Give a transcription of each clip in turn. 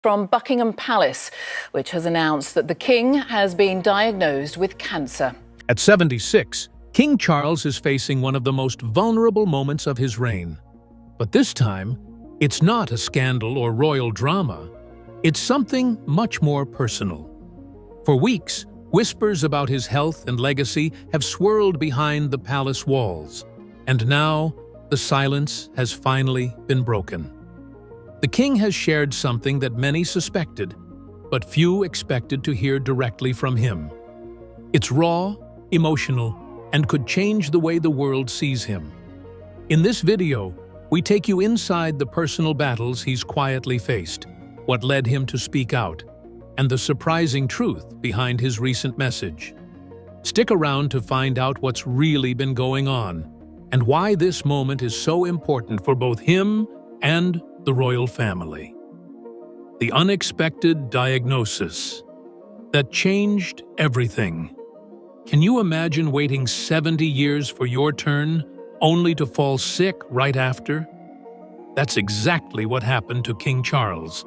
From Buckingham Palace, which has announced that the King has been diagnosed with cancer. At 76, King Charles is facing one of the most vulnerable moments of his reign. But this time, it's not a scandal or royal drama. It's something much more personal. For weeks, whispers about his health and legacy have swirled behind the palace walls. And now, the silence has finally been broken. The king has shared something that many suspected, but few expected to hear directly from him. It's raw, emotional, and could change the way the world sees him. In this video, we take you inside the personal battles he's quietly faced, what led him to speak out, and the surprising truth behind his recent message. Stick around to find out what's really been going on, and why this moment is so important for both him and the royal family. The unexpected diagnosis that changed everything. Can you imagine waiting 70 years for your turn, only to fall sick right after? That's exactly what happened to King Charles.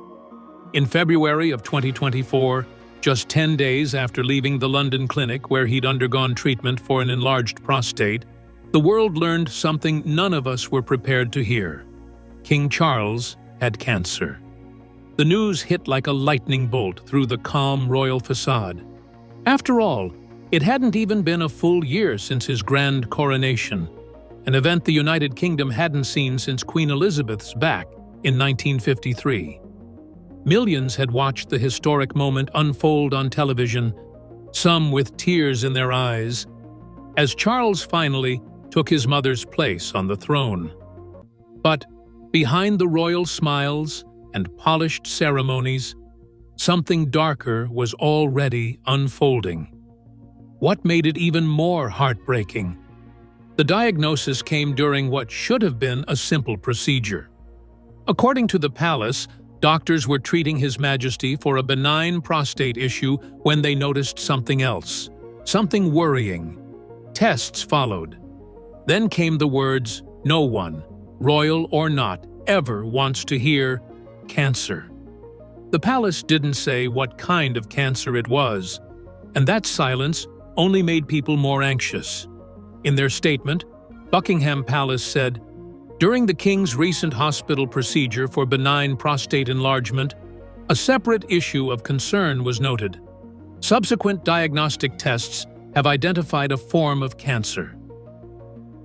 In February of 2024, just 10 days after leaving the London clinic where he'd undergone treatment for an enlarged prostate, the world learned something none of us were prepared to hear. King Charles had cancer. The news hit like a lightning bolt through the calm royal facade. After all, it hadn't even been a full year since his grand coronation, an event the United Kingdom hadn't seen since Queen Elizabeth's back in 1953. Millions had watched the historic moment unfold on television, some with tears in their eyes, as Charles finally took his mother's place on the throne. But behind the royal smiles and polished ceremonies, something darker was already unfolding. What made it even more heartbreaking? The diagnosis came during what should have been a simple procedure. According to the palace, doctors were treating His Majesty for a benign prostate issue when they noticed something else, something worrying. Tests followed. Then came the words, "No one, royal or not, ever wants to hear cancer." The palace didn't say what kind of cancer it was, and that silence only made people more anxious. In their statement, Buckingham Palace said, "During the King's recent hospital procedure for benign prostate enlargement, a separate issue of concern was noted. Subsequent diagnostic tests have identified a form of cancer."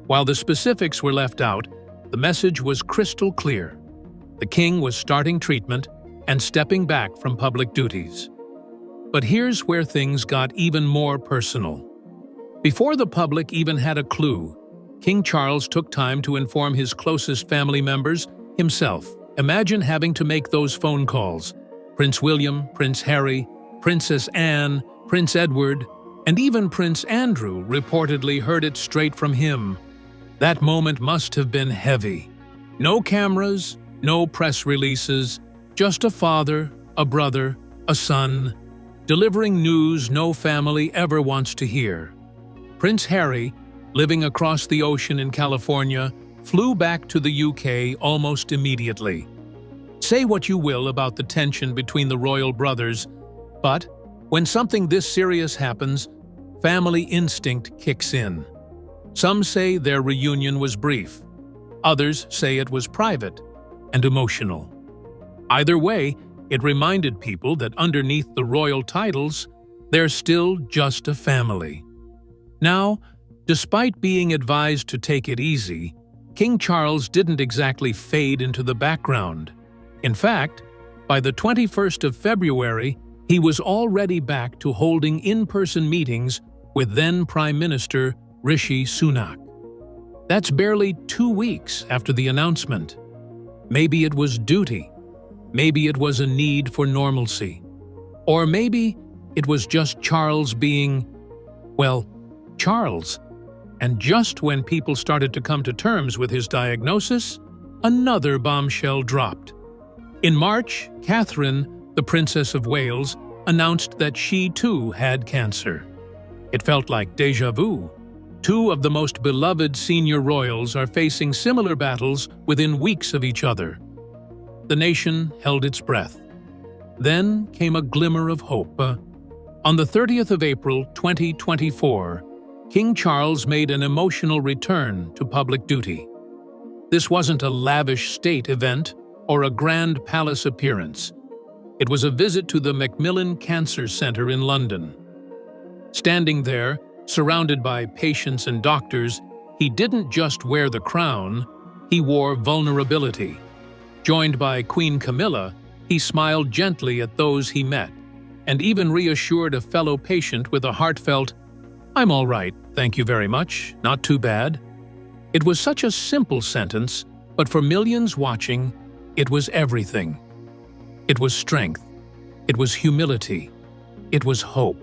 While the specifics were left out, the message was crystal clear. The king was starting treatment and stepping back from public duties. But here's where things got even more personal. Before the public even had a clue, King Charles took time to inform his closest family members himself. Imagine having to make those phone calls. Prince William, Prince Harry, Princess Anne, Prince Edward, and even Prince Andrew reportedly heard it straight from him. That moment must have been heavy. No cameras, no press releases, just a father, a brother, a son, delivering news no family ever wants to hear. Prince Harry, living across the ocean in California, flew back to the UK almost immediately. Say what you will about the tension between the royal brothers, but when something this serious happens, family instinct kicks in. Some say their reunion was brief. Others say it was private and emotional. Either way, it reminded people that underneath the royal titles, they're still just a family. Now, despite being advised to take it easy, King Charles didn't exactly fade into the background. In fact, by the 21st of February, he was already back to holding in-person meetings with then Prime Minister Rishi Sunak. That's barely 2 weeks after the announcement. Maybe it was duty. Maybe it was a need for normalcy. Or maybe it was just Charles being, well, Charles. And just when people started to come to terms with his diagnosis, another bombshell dropped. In March, Catherine, the Princess of Wales, announced that she too had cancer. It felt like déjà vu. Two of the most beloved senior royals are facing similar battles within weeks of each other. The nation held its breath. Then came a glimmer of hope. On the 30th of April, 2024, King Charles made an emotional return to public duty. This wasn't a lavish state event or a grand palace appearance. It was a visit to the Macmillan Cancer Centre in London. Standing there, surrounded by patients and doctors, he didn't just wear the crown, he wore vulnerability. Joined by Queen Camilla, he smiled gently at those he met, and even reassured a fellow patient with a heartfelt, "I'm all right, thank you very much, not too bad." It was such a simple sentence, but for millions watching, it was everything. It was strength. It was humility. It was hope.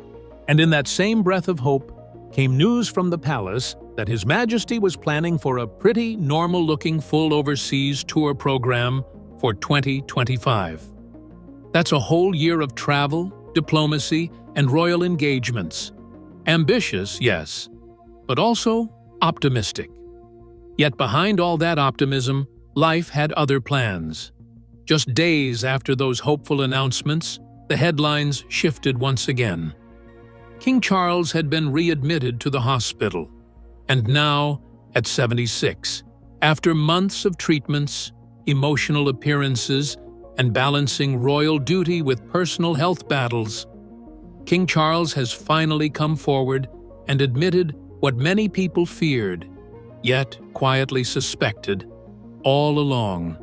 And in that same breath of hope came news from the palace that His Majesty was planning for a pretty normal-looking full overseas tour program for 2025. That's a whole year of travel, diplomacy, and royal engagements. Ambitious, yes, but also optimistic. Yet behind all that optimism, life had other plans. Just days after those hopeful announcements, the headlines shifted once again. King Charles had been readmitted to the hospital, and now, at 76, after months of treatments, emotional appearances, and balancing royal duty with personal health battles, King Charles has finally come forward and admitted what many people feared, yet quietly suspected, all along.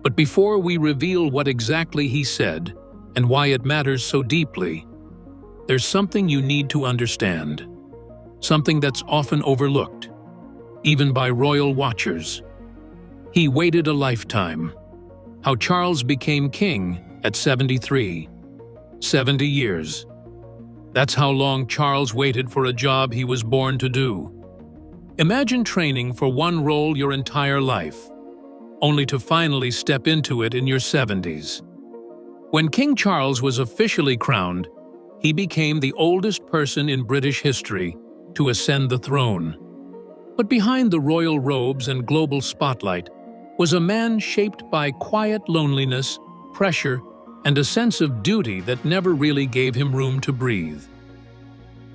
But before we reveal what exactly he said and why it matters so deeply, there's something you need to understand, something that's often overlooked, even by royal watchers. He waited a lifetime. How Charles became king at 73. 70 years. That's how long Charles waited for a job he was born to do. Imagine training for one role your entire life, only to finally step into it in your 70s. When King Charles was officially crowned, he became the oldest person in British history to ascend the throne. But behind the royal robes and global spotlight was a man shaped by quiet loneliness, pressure, and a sense of duty that never really gave him room to breathe.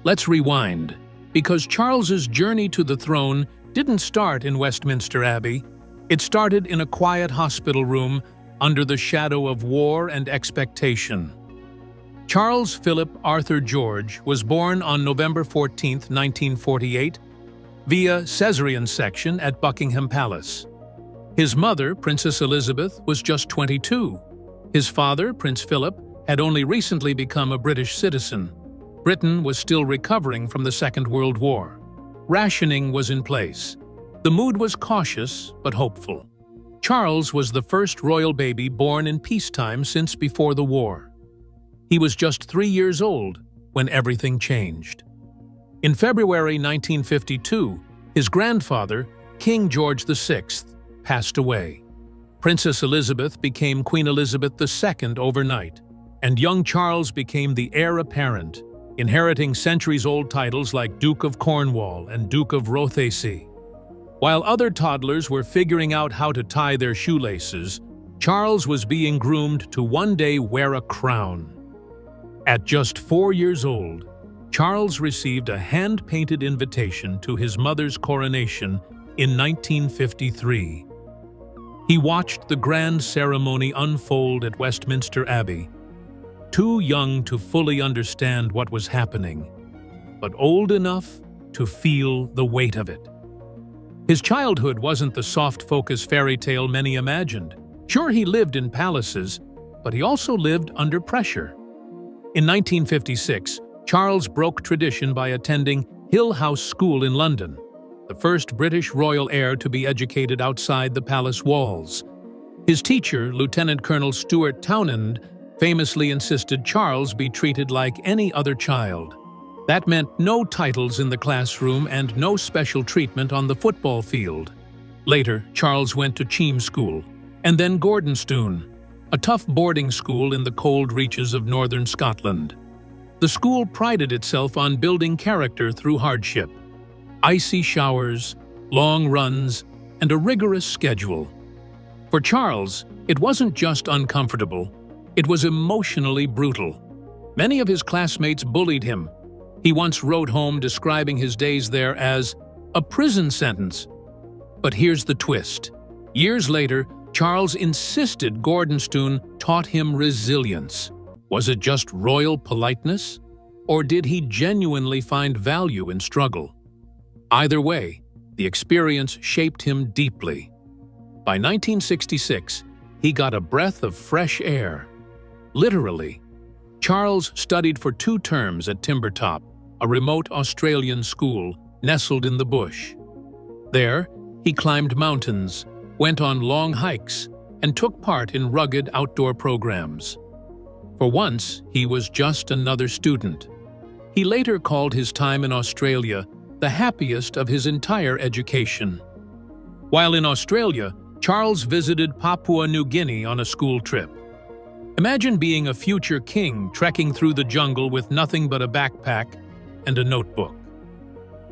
Let's rewind, because Charles's journey to the throne didn't start in Westminster Abbey. It started in a quiet hospital room under the shadow of war and expectation. Charles Philip Arthur George was born on November 14, 1948, via caesarean section at Buckingham Palace. His mother, Princess Elizabeth, was just 22. His father, Prince Philip, had only recently become a British citizen. Britain was still recovering from the Second World War. Rationing was in place. The mood was cautious but hopeful. Charles was the first royal baby born in peacetime since before the war. He was just 3 years old when everything changed. In February 1952, his grandfather, King George VI, passed away. Princess Elizabeth became Queen Elizabeth II overnight, and young Charles became the heir apparent, inheriting centuries-old titles like Duke of Cornwall and Duke of Rothesay. While other toddlers were figuring out how to tie their shoelaces, Charles was being groomed to one day wear a crown. At just 4 years old, Charles received a hand-painted invitation to his mother's coronation in 1953. He watched the grand ceremony unfold at Westminster Abbey, too young to fully understand what was happening, but old enough to feel the weight of it. His childhood wasn't the soft-focus fairy tale many imagined. Sure, he lived in palaces, but he also lived under pressure. In 1956, Charles broke tradition by attending Hill House School in London, the first British royal heir to be educated outside the palace walls. His teacher, Lieutenant Colonel Stuart Townend, famously insisted Charles be treated like any other child. That meant no titles in the classroom and no special treatment on the football field. Later, Charles went to Cheam School, and then Gordonstoun, a tough boarding school in the cold reaches of northern Scotland. The school prided itself on building character through hardship. Icy showers, long runs, and a rigorous schedule. For Charles, it wasn't just uncomfortable, It was emotionally brutal. Many of his classmates bullied him. He once wrote home describing his days there as a prison sentence. But here's the twist. Years later, Charles insisted Gordonstoun taught him resilience. Was it just royal politeness? Or did he genuinely find value in struggle? Either way, the experience shaped him deeply. By 1966, he got a breath of fresh air. Literally. Charles studied for 2 terms at Timbertop, a remote Australian school nestled in the bush. There, he climbed mountains, went on long hikes, and took part in rugged outdoor programs. For once, he was just another student. He later called his time in Australia the happiest of his entire education. While in Australia, Charles visited Papua New Guinea on a school trip. Imagine being a future king trekking through the jungle with nothing but a backpack and a notebook.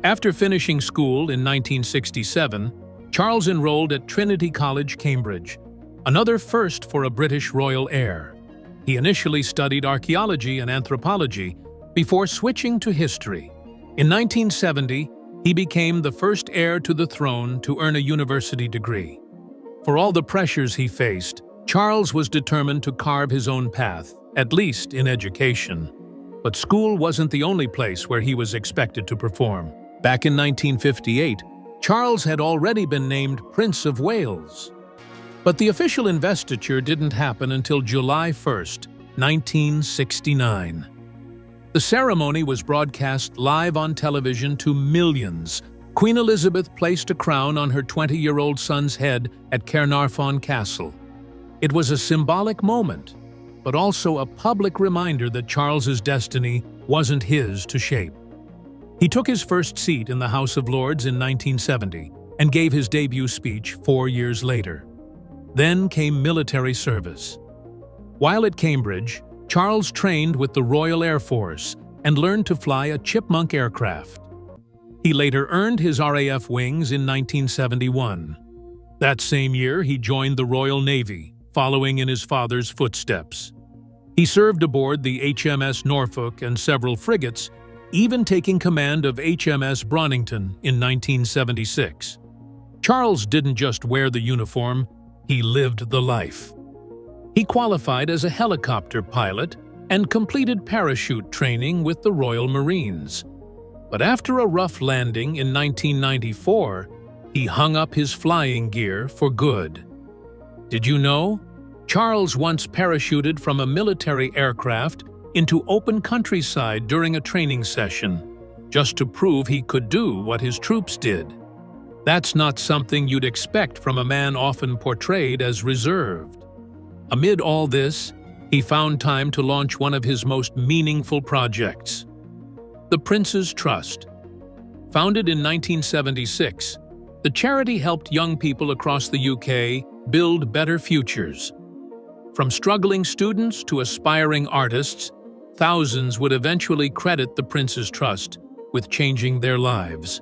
After finishing school in 1967, Charles enrolled at Trinity College, Cambridge, another first for a British royal heir. He initially studied archaeology and anthropology before switching to history. In 1970, he became the first heir to the throne to earn a university degree. For all the pressures he faced, Charles was determined to carve his own path, at least in education. But school wasn't the only place where he was expected to perform. Back in 1958, Charles had already been named Prince of Wales. But the official investiture didn't happen until July 1st, 1969. The ceremony was broadcast live on television to millions. Queen Elizabeth placed a crown on her 20-year-old son's head at Caernarfon Castle. It was a symbolic moment, but also a public reminder that Charles's destiny wasn't his to shape. He took his first seat in the House of Lords in 1970 and gave his debut speech 4 years later. Then came military service. While at Cambridge, Charles trained with the Royal Air Force and learned to fly a Chipmunk aircraft. He later earned his RAF wings in 1971. That same year, he joined the Royal Navy, following in his father's footsteps. He served aboard the HMS Norfolk and several frigates, even taking command of HMS Bronington in 1976. Charles didn't just wear the uniform, he lived the life. He qualified as a helicopter pilot and completed parachute training with the Royal Marines. But after a rough landing in 1994, he hung up his flying gear for good. Did you know? Charles once parachuted from a military aircraft into open countryside during a training session, just to prove he could do what his troops did. That's not something you'd expect from a man often portrayed as reserved. Amid all this, he found time to launch one of his most meaningful projects, the Prince's Trust. Founded in 1976, the charity helped young people across the UK build better futures. From struggling students to aspiring artists, thousands would eventually credit the Prince's Trust with changing their lives.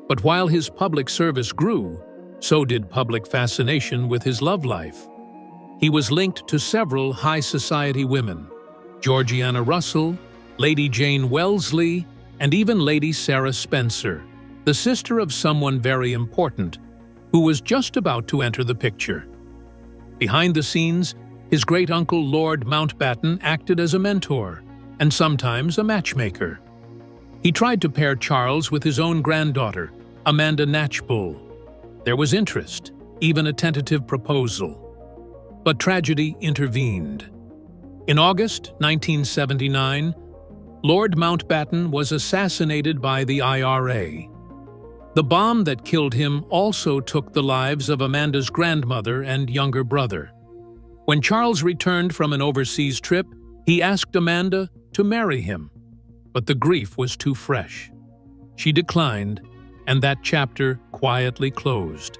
But while his public service grew, so did public fascination with his love life. He was linked to several high society women, Georgiana Russell, Lady Jane Wellesley, and even Lady Sarah Spencer, the sister of someone very important, who was just about to enter the picture. Behind the scenes, his great-uncle Lord Mountbatten acted as a mentor and sometimes a matchmaker. He tried to pair Charles with his own granddaughter, Amanda Knatchbull. There was interest, even a tentative proposal. But tragedy intervened. In August 1979, Lord Mountbatten was assassinated by the IRA. The bomb that killed him also took the lives of Amanda's grandmother and younger brother. When Charles returned from an overseas trip, he asked Amanda to marry him, but the grief was too fresh. She declined, and that chapter quietly closed.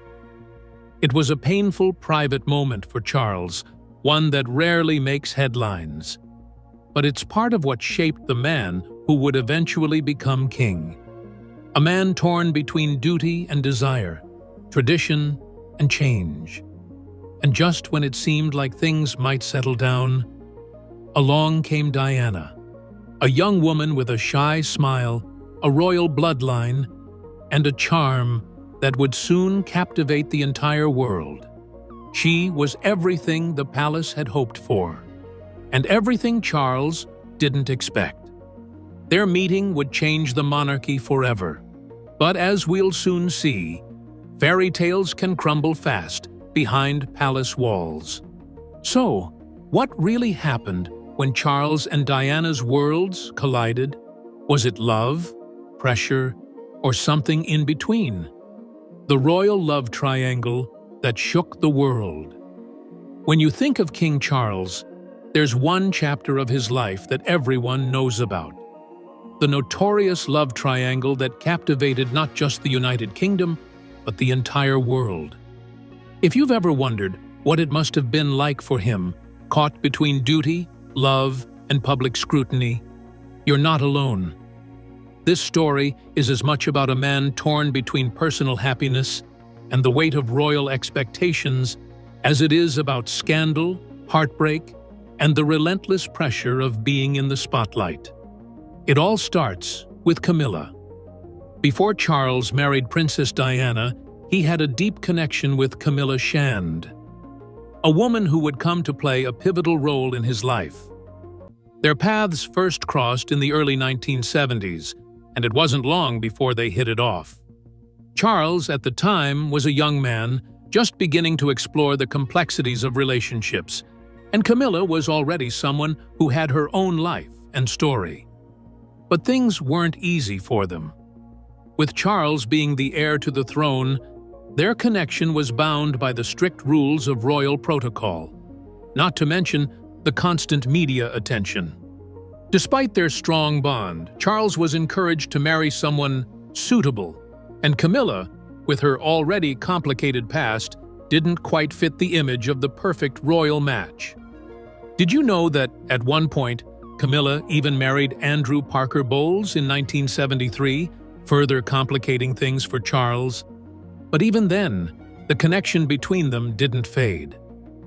It was a painful private moment for Charles, one that rarely makes headlines. But it's part of what shaped the man who would eventually become king. A man torn between duty and desire, tradition and change. And just when it seemed like things might settle down, along came Diana, a young woman with a shy smile, a royal bloodline, and a charm that would soon captivate the entire world. She was everything the palace had hoped for, and everything Charles didn't expect. Their meeting would change the monarchy forever. But as we'll soon see, fairy tales can crumble fast behind palace walls. So, what really happened when Charles and Diana's worlds collided? Was it love, pressure, or something in between? The royal love triangle that shook the world. When you think of King Charles, there's one chapter of his life that everyone knows about. The notorious love triangle that captivated not just the United Kingdom, but the entire world. If you've ever wondered what it must have been like for him, caught between duty, love, and public scrutiny, you're not alone. This story is as much about a man torn between personal happiness and the weight of royal expectations as it is about scandal, heartbreak, and the relentless pressure of being in the spotlight. It all starts with Camilla. Before Charles married Princess Diana, he had a deep connection with Camilla Shand, a woman who would come to play a pivotal role in his life. Their paths first crossed in the early 1970s, and it wasn't long before they hit it off. Charles, at the time, was a young man just beginning to explore the complexities of relationships, and Camilla was already someone who had her own life and story. But things weren't easy for them. With Charles being the heir to the throne, their connection was bound by the strict rules of royal protocol, not to mention the constant media attention. Despite their strong bond, Charles was encouraged to marry someone suitable, and Camilla, with her already complicated past, didn't quite fit the image of the perfect royal match. Did you know that, at one point, Camilla even married Andrew Parker Bowles in 1973, further complicating things for Charles? But even then, the connection between them didn't fade.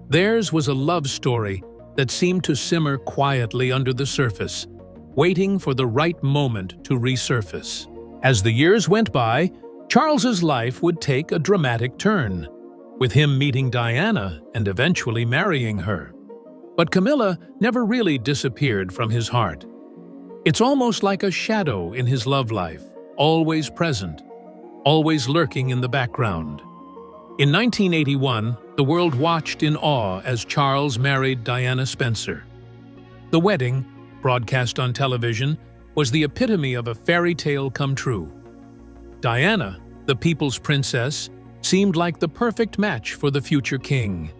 Theirs was a love story that seemed to simmer quietly under the surface, waiting for the right moment to resurface. As the years went by, Charles's life would take a dramatic turn, with him meeting Diana and eventually marrying her. But Camilla never really disappeared from his heart. It's almost like a shadow in his love life, always present, always lurking in the background. In 1981, the world watched in awe as Charles married Diana Spencer. The wedding, broadcast on television, was the epitome of a fairy tale come true. Diana, the people's princess, seemed like the perfect match for the future king.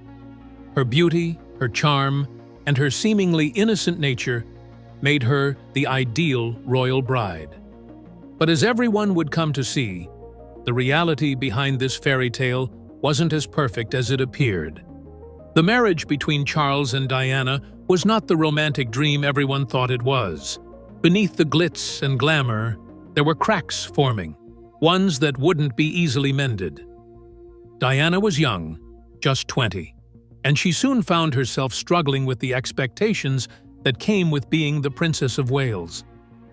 Her beauty, her charm, and her seemingly innocent nature made her the ideal royal bride. But as everyone would come to see, the reality behind this fairy tale wasn't as perfect as it appeared. The marriage between Charles and Diana was not the romantic dream everyone thought it was. Beneath the glitz and glamour, there were cracks forming, ones that wouldn't be easily mended. Diana was young, just 20, and she soon found herself struggling with the expectations that came with being the Princess of Wales.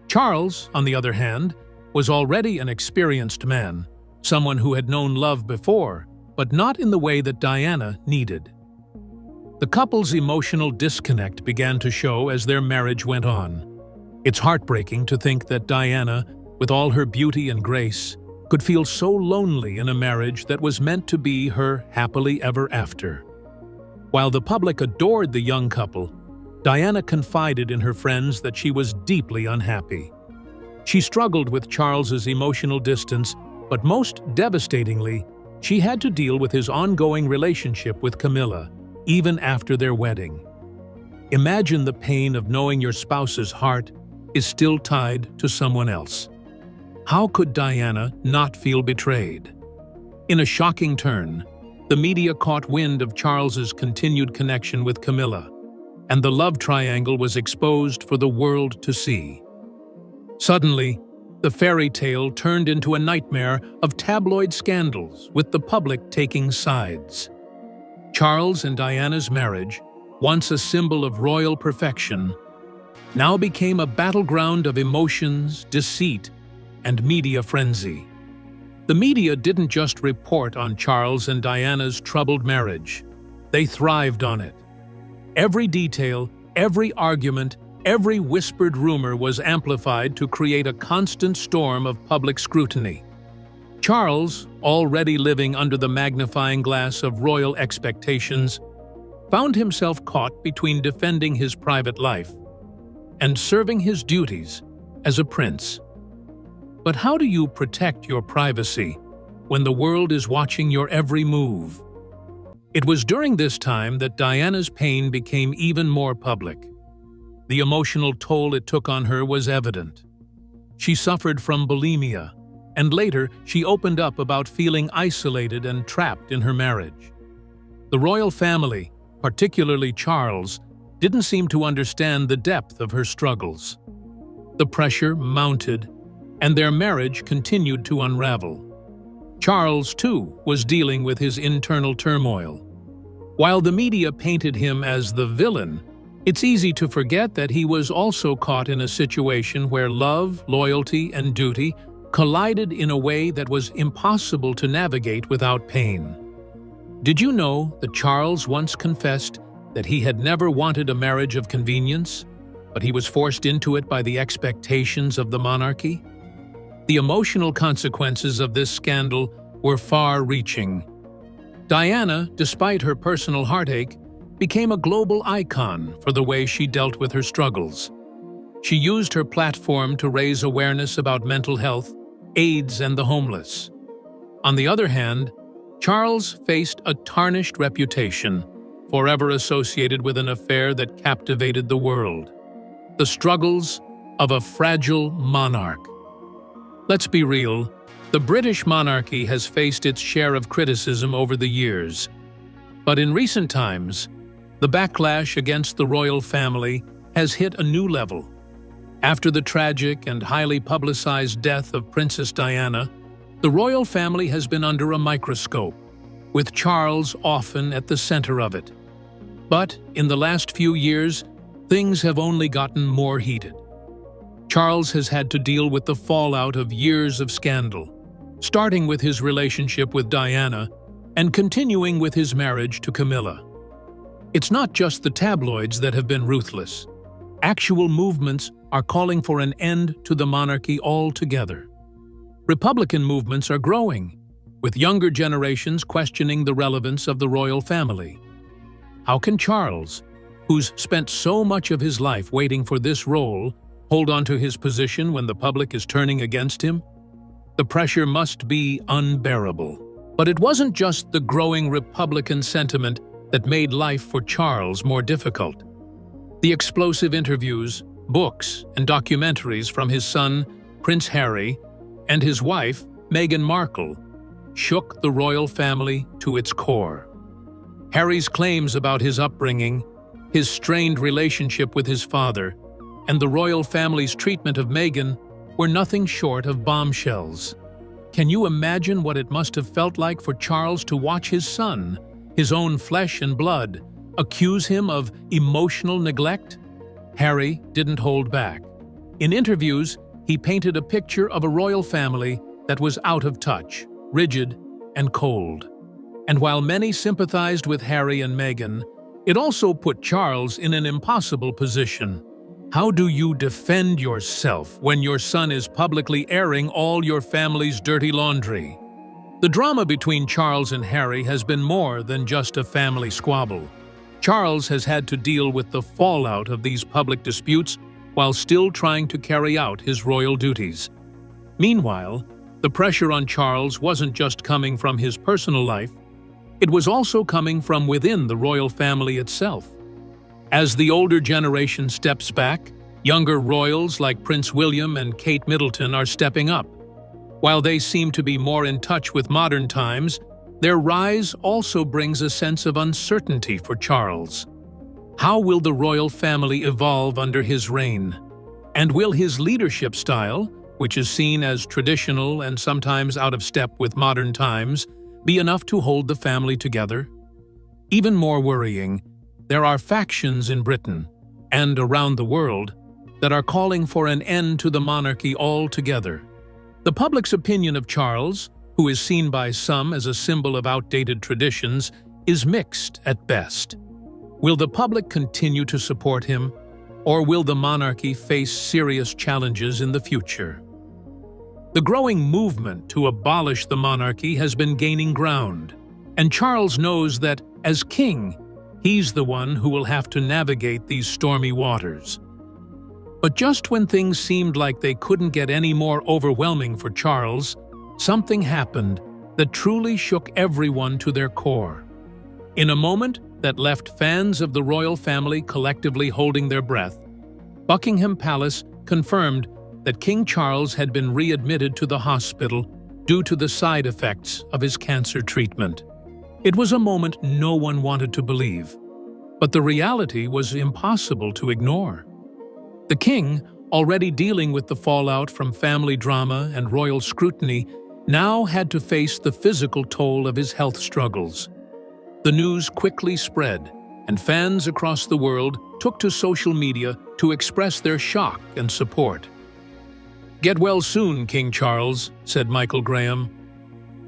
Charles, on the other hand, was already an experienced man, someone who had known love before, but not in the way that Diana needed. The couple's emotional disconnect began to show as their marriage went on. It's heartbreaking to think that Diana, with all her beauty and grace, could feel so lonely in a marriage that was meant to be her happily ever after. While the public adored the young couple, Diana confided in her friends that she was deeply unhappy. She struggled with Charles's emotional distance, but most devastatingly, she had to deal with his ongoing relationship with Camilla, even after their wedding. Imagine the pain of knowing your spouse's heart is still tied to someone else. How could Diana not feel betrayed? In a shocking turn, the media caught wind of Charles's continued connection with Camilla, and the love triangle was exposed for the world to see. Suddenly, the fairy tale turned into a nightmare of tabloid scandals, with the public taking sides. Charles and Diana's marriage, once a symbol of royal perfection, now became a battleground of emotions, deceit, and media frenzy. The media didn't just report on Charles and Diana's troubled marriage. They thrived on it. Every detail, every argument, every whispered rumor was amplified to create a constant storm of public scrutiny. Charles, already living under the magnifying glass of royal expectations, found himself caught between defending his private life and serving his duties as a prince. But how do you protect your privacy when the world is watching your every move? It was during this time that Diana's pain became even more public. The emotional toll it took on her was evident. She suffered from bulimia, and later she opened up about feeling isolated and trapped in her marriage. The royal family, particularly Charles, didn't seem to understand the depth of her struggles. The pressure mounted, and their marriage continued to unravel. Charles, too, was dealing with his internal turmoil. While the media painted him as the villain, it's easy to forget that he was also caught in a situation where love, loyalty, and duty collided in a way that was impossible to navigate without pain. Did you know that Charles once confessed that he had never wanted a marriage of convenience, but he was forced into it by the expectations of the monarchy? The emotional consequences of this scandal were far-reaching. Diana, despite her personal heartache, became a global icon for the way she dealt with her struggles. She used her platform to raise awareness about mental health, AIDS, and the homeless. On the other hand, Charles faced a tarnished reputation, forever associated with an affair that captivated the world. The struggles of a fragile monarch. Let's be real, the British monarchy has faced its share of criticism over the years. But in recent times, the backlash against the royal family has hit a new level. After the tragic and highly publicized death of Princess Diana, the royal family has been under a microscope, with Charles often at the center of it. But in the last few years, things have only gotten more heated. Charles has had to deal with the fallout of years of scandal, starting with his relationship with Diana and continuing with his marriage to Camilla. It's not just the tabloids that have been ruthless. Actual movements are calling for an end to the monarchy altogether. Republican movements are growing, with younger generations questioning the relevance of the royal family. How can Charles, who's spent so much of his life waiting for this role, hold on to his position when the public is turning against him? The pressure must be unbearable. But it wasn't just the growing Republican sentiment that made life for Charles more difficult. The explosive interviews, books, and documentaries from his son, Prince Harry, and his wife, Meghan Markle, shook the royal family to its core. Harry's claims about his upbringing, his strained relationship with his father, and the royal family's treatment of Meghan were nothing short of bombshells. Can you imagine what it must have felt like for Charles to watch his son, his own flesh and blood, accuse him of emotional neglect? Harry didn't hold back. In interviews, he painted a picture of a royal family that was out of touch, rigid, and cold. And while many sympathized with Harry and Meghan, it also put Charles in an impossible position. How do you defend yourself when your son is publicly airing all your family's dirty laundry? The drama between Charles and Harry has been more than just a family squabble. Charles has had to deal with the fallout of these public disputes while still trying to carry out his royal duties. Meanwhile, the pressure on Charles wasn't just coming from his personal life, it was also coming from within the royal family itself. As the older generation steps back, younger royals like Prince William and Kate Middleton are stepping up. While they seem to be more in touch with modern times, their rise also brings a sense of uncertainty for Charles. How will the royal family evolve under his reign? And will his leadership style, which is seen as traditional and sometimes out of step with modern times, be enough to hold the family together? Even more worrying, there are factions in Britain and around the world that are calling for an end to the monarchy altogether. The public's opinion of Charles, who is seen by some as a symbol of outdated traditions, is mixed at best. Will the public continue to support him, or will the monarchy face serious challenges in the future? The growing movement to abolish the monarchy has been gaining ground, and Charles knows that, as king, he's the one who will have to navigate these stormy waters. But just when things seemed like they couldn't get any more overwhelming for Charles, something happened that truly shook everyone to their core. In a moment that left fans of the royal family collectively holding their breath, Buckingham Palace confirmed that King Charles had been readmitted to the hospital due to the side effects of his cancer treatment. It was a moment no one wanted to believe, but the reality was impossible to ignore. The king, already dealing with the fallout from family drama and royal scrutiny, now had to face the physical toll of his health struggles. The news quickly spread, and fans across the world took to social media to express their shock and support. "Get well soon, King Charles," said Michael Graham.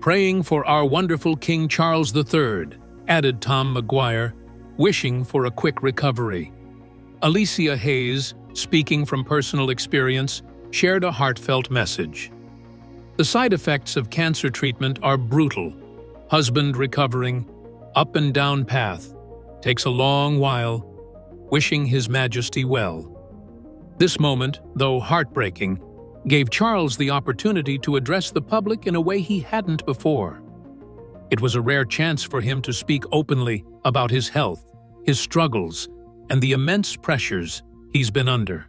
"Praying for our wonderful King Charles III," added Tom Maguire, wishing for a quick recovery. Alicia Hayes, speaking from personal experience, shared a heartfelt message. "The side effects of cancer treatment are brutal. Husband recovering, up and down path, takes a long while, wishing His Majesty well." This moment, though heartbreaking, gave Charles the opportunity to address the public in a way he hadn't before. It was a rare chance for him to speak openly about his health, his struggles, and the immense pressures he's been under.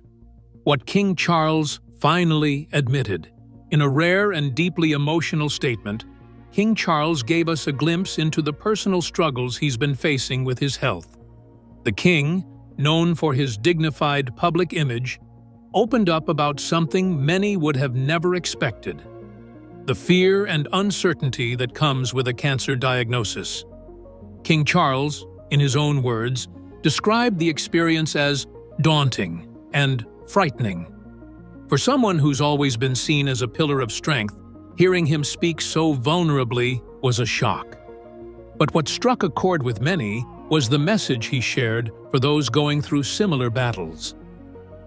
What King Charles finally admitted. In a rare and deeply emotional statement, King Charles gave us a glimpse into the personal struggles he's been facing with his health. The king, known for his dignified public image, opened up about something many would have never expected: the fear and uncertainty that comes with a cancer diagnosis. King Charles, in his own words, described the experience as daunting and frightening. For someone who's always been seen as a pillar of strength, hearing him speak so vulnerably was a shock. But what struck a chord with many was the message he shared for those going through similar battles.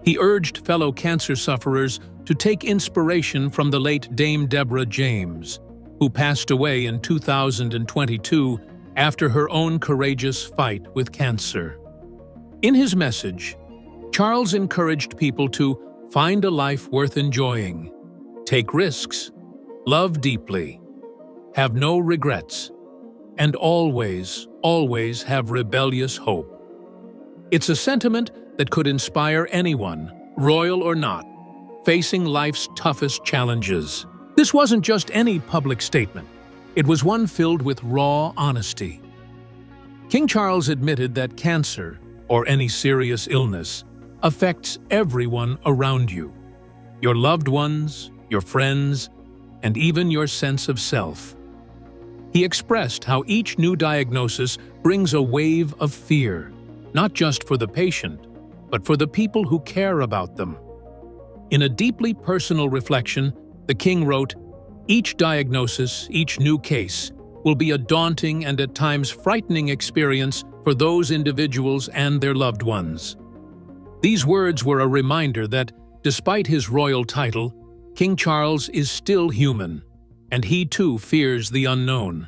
He urged fellow cancer sufferers to take inspiration from the late Dame Deborah James, who passed away in 2022 after her own courageous fight with cancer. In his message, Charles encouraged people to find a life worth enjoying, take risks, love deeply, have no regrets, and always, always have rebellious hope. It's a sentiment that could inspire anyone, royal or not, facing life's toughest challenges. This wasn't just any public statement. It was one filled with raw honesty. King Charles admitted that cancer, or any serious illness, affects everyone around you: your loved ones, your friends, and even your sense of self. He expressed how each new diagnosis brings a wave of fear, not just for the patient, but for the people who care about them. In a deeply personal reflection, the king wrote, "Each diagnosis, each new case, will be a daunting and at times frightening experience for those individuals and their loved ones." These words were a reminder that, despite his royal title, King Charles is still human, and he too fears the unknown.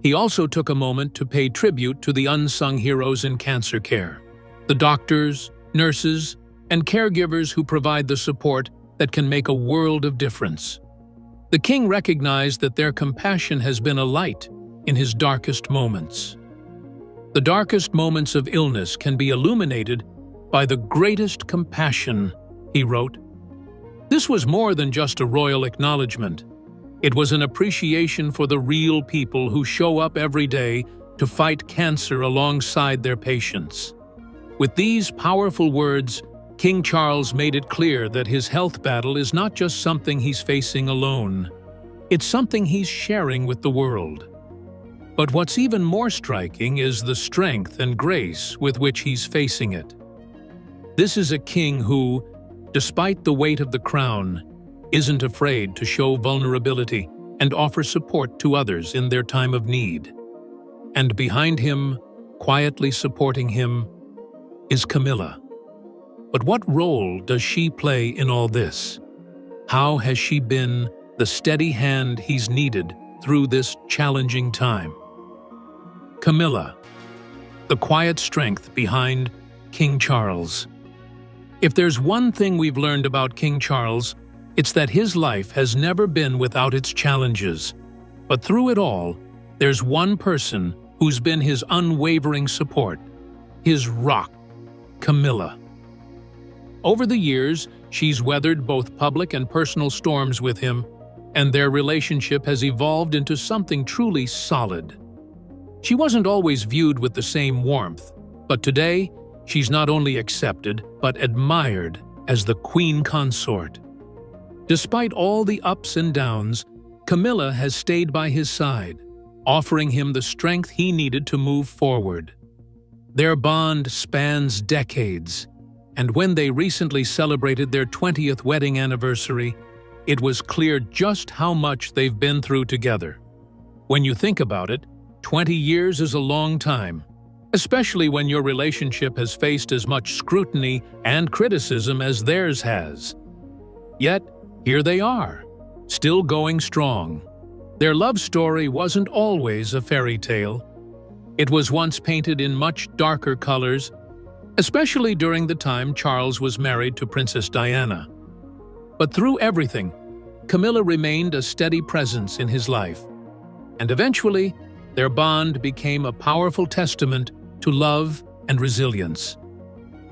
He also took a moment to pay tribute to the unsung heroes in cancer care: the doctors, nurses, and caregivers who provide the support that can make a world of difference. The king recognized that their compassion has been a light in his darkest moments. The darkest moments of illness can be illuminated by the greatest compassion, he wrote. This was more than just a royal acknowledgement. It was an appreciation for the real people who show up every day to fight cancer alongside their patients. With these powerful words, King Charles made it clear that his health battle is not just something he's facing alone. It's something he's sharing with the world. But what's even more striking is the strength and grace with which he's facing it. This is a king who, despite the weight of the crown, isn't afraid to show vulnerability and offer support to others in their time of need. And behind him, quietly supporting him, is Camilla. But what role does she play in all this? How has she been the steady hand he's needed through this challenging time? Camilla, the quiet strength behind King Charles. If there's one thing we've learned about King Charles, it's that his life has never been without its challenges. But through it all, there's one person who's been his unwavering support, his rock, Camilla. Over the years, she's weathered both public and personal storms with him, and their relationship has evolved into something truly solid. She wasn't always viewed with the same warmth, but today, she's not only accepted, but admired as the Queen Consort. Despite all the ups and downs, Camilla has stayed by his side, offering him the strength he needed to move forward. Their bond spans decades, and when they recently celebrated their 20th wedding anniversary, it was clear just how much they've been through together. When you think about it, 20 years is a long time, especially when your relationship has faced as much scrutiny and criticism as theirs has. Yet, here they are, still going strong. Their love story wasn't always a fairy tale. It was once painted in much darker colors, especially during the time Charles was married to Princess Diana. But through everything, Camilla remained a steady presence in his life, and eventually, their bond became a powerful testament to love and resilience.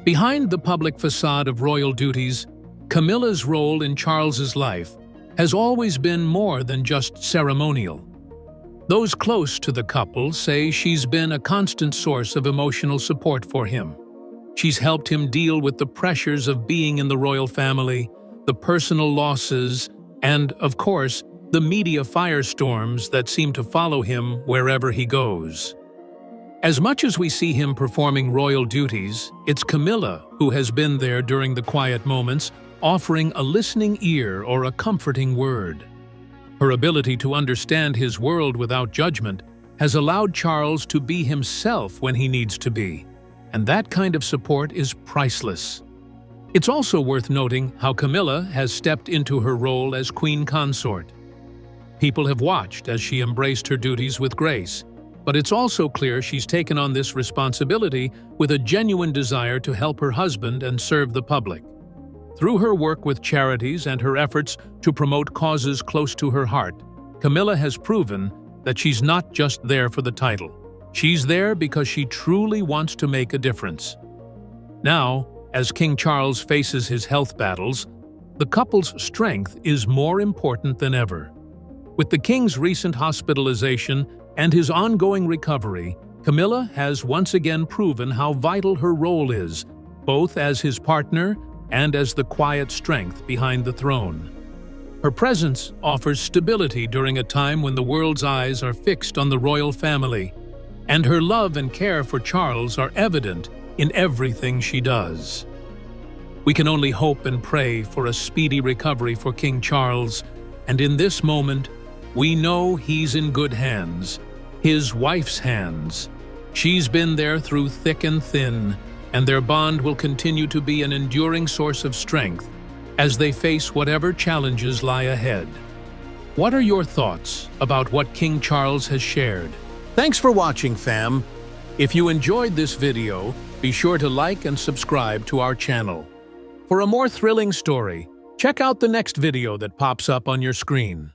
Behind the public facade of royal duties, Camilla's role in Charles's life has always been more than just ceremonial. Those close to the couple say she's been a constant source of emotional support for him. She's helped him deal with the pressures of being in the royal family, the personal losses, and, of course, the media firestorms that seem to follow him wherever he goes. As much as we see him performing royal duties, it's Camilla who has been there during the quiet moments, offering a listening ear or a comforting word. Her ability to understand his world without judgment has allowed Charles to be himself when he needs to be, and that kind of support is priceless. It's also worth noting how Camilla has stepped into her role as Queen Consort. People have watched as she embraced her duties with grace, but it's also clear she's taken on this responsibility with a genuine desire to help her husband and serve the public. Through her work with charities and her efforts to promote causes close to her heart, Camilla has proven that she's not just there for the title. She's there because she truly wants to make a difference. Now, as King Charles faces his health battles, the couple's strength is more important than ever. With the king's recent hospitalization and his ongoing recovery, Camilla has once again proven how vital her role is, both as his partner and as the quiet strength behind the throne. Her presence offers stability during a time when the world's eyes are fixed on the royal family, and her love and care for Charles are evident in everything she does. We can only hope and pray for a speedy recovery for King Charles, and in this moment, we know he's in good hands, his wife's hands. She's been there through thick and thin, and their bond will continue to be an enduring source of strength as they face whatever challenges lie ahead. What are your thoughts about what King Charles has shared? Thanks for watching, fam. If you enjoyed this video, be sure to like and subscribe to our channel. For a more thrilling story, check out the next video that pops up on your screen.